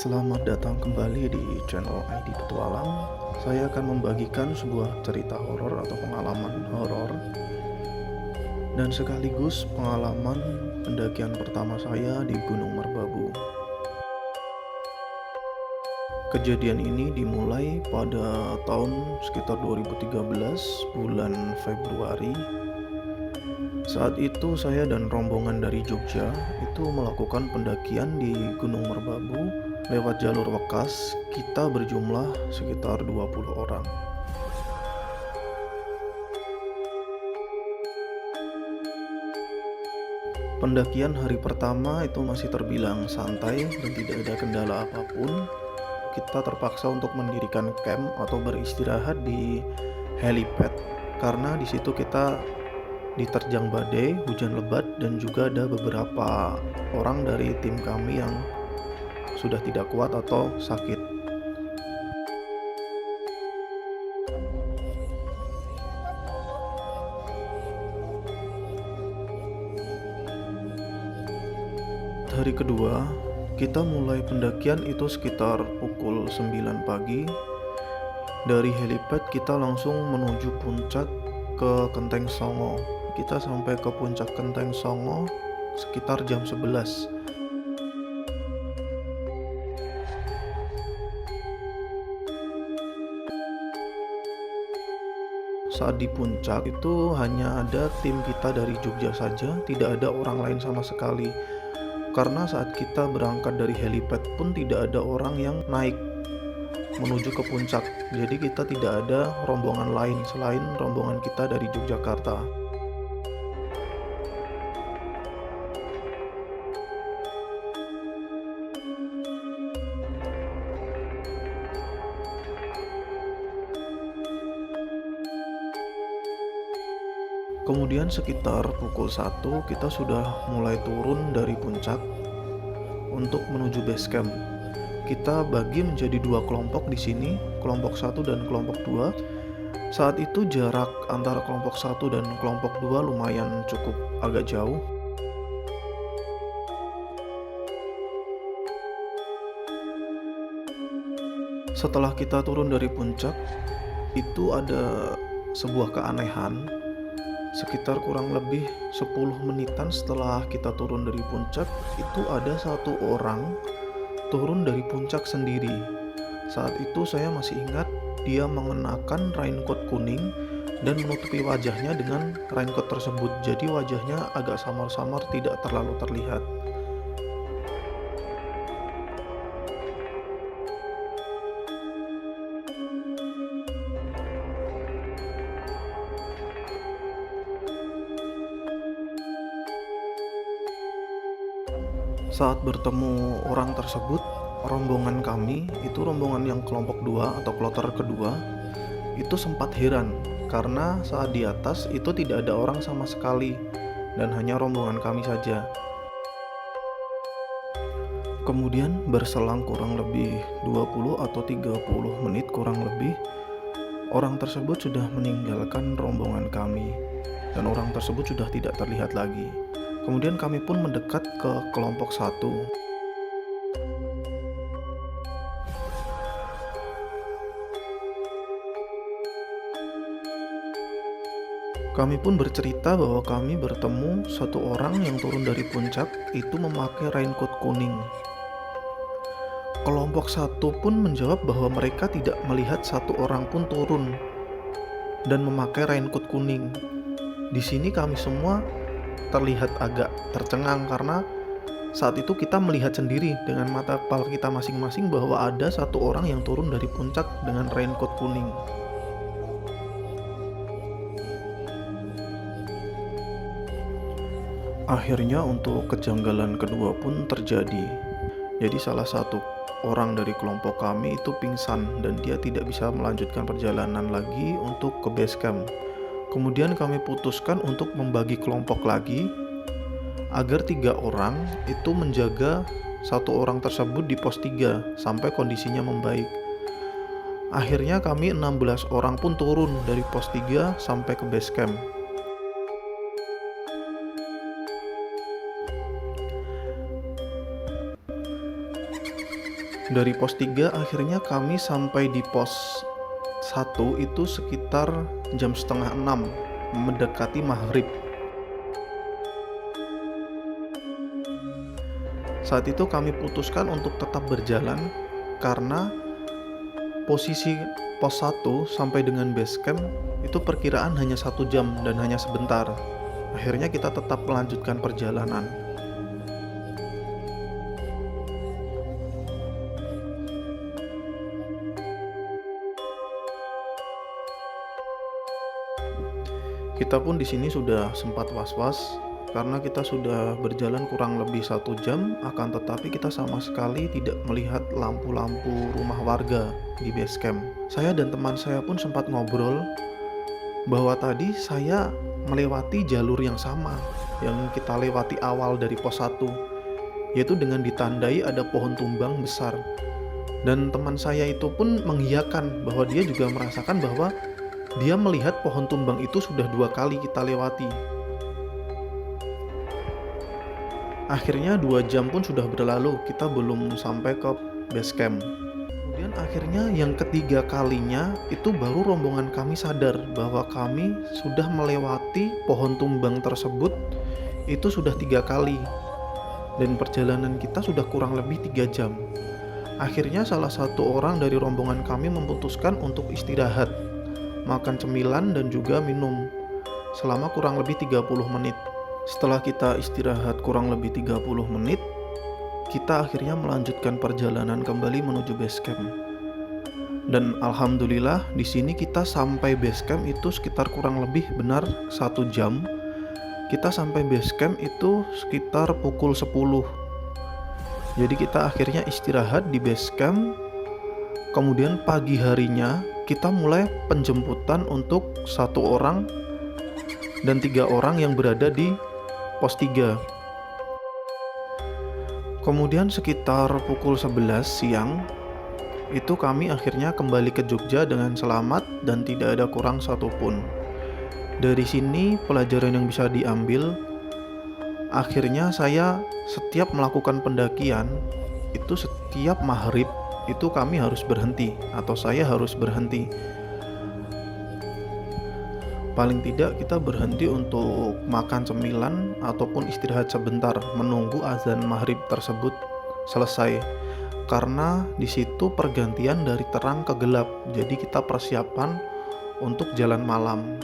Selamat datang kembali di channel ID Petualang. Saya akan membagikan sebuah cerita horor atau pengalaman horor dan sekaligus pengalaman pendakian pertama saya di Gunung Merbabu. Kejadian ini dimulai pada tahun sekitar 2013 bulan Februari. Saat itu saya dan rombongan dari Jogja itu melakukan pendakian di Gunung Merbabu lewat jalur Wekas. Kita berjumlah sekitar 20 orang. Pendakian hari pertama itu masih terbilang santai dan tidak ada kendala apapun. Kita terpaksa untuk mendirikan camp atau beristirahat di helipad karena di situ kita diterjang badai, hujan lebat, dan juga ada beberapa orang dari tim kami yang sudah tidak kuat atau sakit. Hari kedua, kita mulai pendakian itu sekitar pukul 9 pagi. Dari helipad kita langsung menuju puncak ke Kenteng Songo. Kita sampai ke puncak Kenteng Songo sekitar jam 11. Saat di puncak itu hanya ada tim kita dari Jogja saja, tidak ada orang lain sama sekali. Karena saat kita berangkat dari helipad pun tidak ada orang yang naik menuju ke puncak. Jadi kita tidak ada rombongan lain selain rombongan kita dari Yogyakarta. Kemudian sekitar pukul 1 kita sudah mulai turun dari puncak untuk menuju base camp. Kita bagi menjadi dua kelompok di sini, kelompok 1 dan kelompok 2. Saat itu jarak antara kelompok 1 dan kelompok 2 lumayan cukup agak jauh. Setelah kita turun dari puncak, itu ada sebuah keanehan. Sekitar kurang lebih 10 menitan setelah kita turun dari puncak, itu ada satu orang turun dari puncak sendiri. Saat itu saya masih ingat dia mengenakan raincoat kuning dan menutupi wajahnya dengan raincoat tersebut. Jadi wajahnya agak samar-samar, tidak terlalu terlihat. Saat bertemu orang tersebut, rombongan kami, itu rombongan yang kelompok 2 atau kloter kedua, itu sempat heran karena saat di atas itu tidak ada orang sama sekali dan hanya rombongan kami saja. Kemudian berselang kurang lebih 20 atau 30 menit kurang lebih, orang tersebut sudah meninggalkan rombongan kami dan orang tersebut sudah tidak terlihat lagi. Kemudian kami pun mendekat ke kelompok 1. Kami pun bercerita bahwa kami bertemu satu orang yang turun dari puncak itu memakai raincoat kuning. Kelompok 1 pun menjawab bahwa mereka tidak melihat satu orang pun turun dan memakai raincoat kuning. Di sini kami semua terlihat agak tercengang karena saat itu kita melihat sendiri dengan mata kepala kita masing-masing bahwa ada satu orang yang turun dari puncak dengan raincoat kuning. Akhirnya untuk kejanggalan kedua pun terjadi. Jadi salah satu orang dari kelompok kami itu pingsan dan dia tidak bisa melanjutkan perjalanan lagi untuk ke base camp. Kemudian kami putuskan untuk membagi kelompok lagi agar 3 orang itu menjaga satu orang tersebut di pos 3 sampai kondisinya membaik. Akhirnya kami 16 orang pun turun dari pos 3 sampai ke base camp. Dari pos 3 akhirnya kami sampai di pos 1 itu sekitar jam setengah 6, mendekati maghrib. Saat itu kami putuskan untuk tetap berjalan karena posisi pos 1 sampai dengan base camp itu perkiraan hanya 1 jam dan hanya sebentar. Akhirnya kita tetap melanjutkan perjalanan. Kita pun di sini sudah sempat was-was karena kita sudah berjalan kurang lebih 1 jam, akan tetapi kita sama sekali tidak melihat lampu-lampu rumah warga di base camp. Saya dan teman saya pun sempat ngobrol bahwa tadi saya melewati jalur yang sama yang kita lewati awal dari pos 1, yaitu dengan ditandai ada pohon tumbang besar. Dan teman saya itu pun mengiyakan bahwa dia juga merasakan bahwa dia melihat pohon tumbang itu sudah 2 kali kita lewati. Akhirnya 2 jam pun sudah berlalu, kita belum sampai ke base camp. Kemudian akhirnya yang ketiga kalinya itu baru rombongan kami sadar bahwa kami sudah melewati pohon tumbang tersebut itu sudah 3 kali. Dan perjalanan kita sudah kurang lebih 3 jam. Akhirnya salah satu orang dari rombongan kami memutuskan untuk istirahat, makan cemilan dan juga minum selama kurang lebih 30 menit. Setelah kita istirahat kurang lebih 30 menit, kita akhirnya melanjutkan perjalanan kembali menuju base camp. Dan alhamdulillah di sini kita sampai base camp itu sekitar kurang lebih benar 1 jam. Kita sampai base camp itu sekitar pukul 10. Jadi kita akhirnya istirahat di base camp. Kemudian pagi harinya kita mulai penjemputan untuk 1 orang dan 3 orang yang berada di pos 3. Kemudian sekitar pukul 11 siang itu kami akhirnya kembali ke Jogja dengan selamat dan tidak ada kurang satupun. Dari sini pelajaran yang bisa diambil, akhirnya saya setiap melakukan pendakian itu setiap maghrib itu kami harus berhenti atau saya harus berhenti. Paling tidak kita berhenti untuk makan cemilan ataupun istirahat sebentar menunggu azan maghrib tersebut selesai. Karena di situ pergantian dari terang ke gelap, jadi kita persiapan untuk jalan malam.